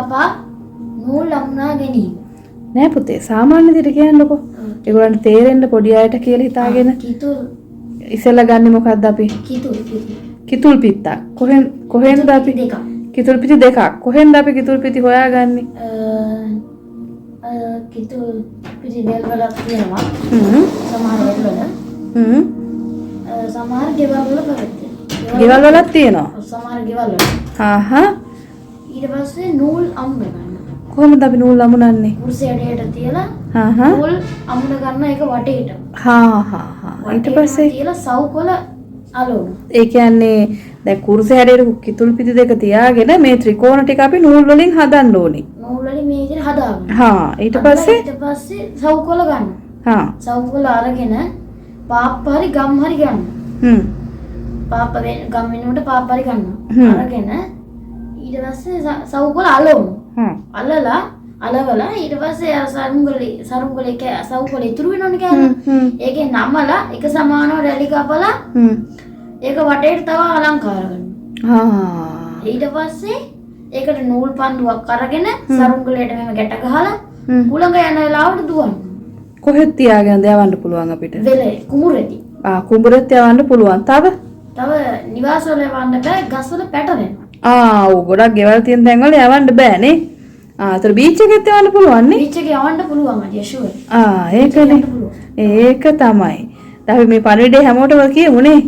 පපා නූල් අමුණා ගැනීම. නෑ පුතේ සාමාන්‍ය විදිහට කියන්නකෝ. ඒගොල්ලන්ට තේරෙන්න පොඩි අයට කියලා හිතාගෙන. කිතුල් ඉස්සෙල්ලා ගන්නෙ මොකද්ද අපි? කිතුල් පිත්තක්. කොහෙන්ද අපි? දෙකක්. කිතුල් පිටි දෙකක්. කොහෙන්ද අපි කිතුල් පිටි හොයාගන්නේ? කිතුල් පිටි දෙක වලක් තියෙනවා. සමහර වෙලවල. සමහර ගෙවල් වල කරන්නේ. ගෙවල් වලක් තියෙනවා. සමහර ගෙවල් වල. ඊට පස්සේ නූල් අමුණ ගන්න. කොහොමද අපි නූල් අමුණන්නේ? කුරුසෙඩේට තියලා නූල් අමුණ ගන්න එක වටේට. ඊට පස්සේ තියලා සවුකොළ අලවන. ඒ කියන්නේ දැන් කුරුසෙඩේට කිතුල් පිටි දෙක තියාගෙන මේ ත්‍රිකෝණ ටික අපි නූල් වලින් හදන්න ඕනේ. නූල් වලින් මේ විදිහට හදාගන්න. ඊට පස්සේ සවුකොළ ගන්න. සවුකොළ අරගෙන පාප් හරි ගම් හරි ගන්න. පාප ගම් වෙනුවට පාප් හරි ගන්නවා. අරගෙන ඊට පස්සේ සවුකොළ අලවමු. අලවලා ඊට පස්සේ අර සරුංගලේ සවුකොළ ඉතුරු වෙනවනේ කියන්නේ. ඒකේ නමලා එක සමානව රැලි කපලා ඒක වටේට තව අලංකාර කරනවා. ඊට පස්සේ ඒකට නූල් පන්දුවක් අරගෙන සරුංගලේට මෙහෙම ගැට ගහලා කුලඟ යන වෙලාවට දුවන්න. කොහෙද තියාගෙන යවන්න පුළුවන් අපිට? වෙලේ කුඹුරේදී. කුඹුරේත් යවන්න පුළුවන්. තව නිවාස වල යවන්න බෑ, ගස් වල පැටලෙනවා. ඔව් ගොඩක් ගෙවල් තියෙන තැන් වල යවන්න බෑනේ. ඒතර බීච් එකෙත් යවන්න පුළුවන් නේ? බීච් එකේ යවන්න පුළුවන් අඩිය ෂුවර්. ඒකනේ. ඒක තමයි. අපි මේ පණිවිඩේ හැමෝටම කියමුනේ.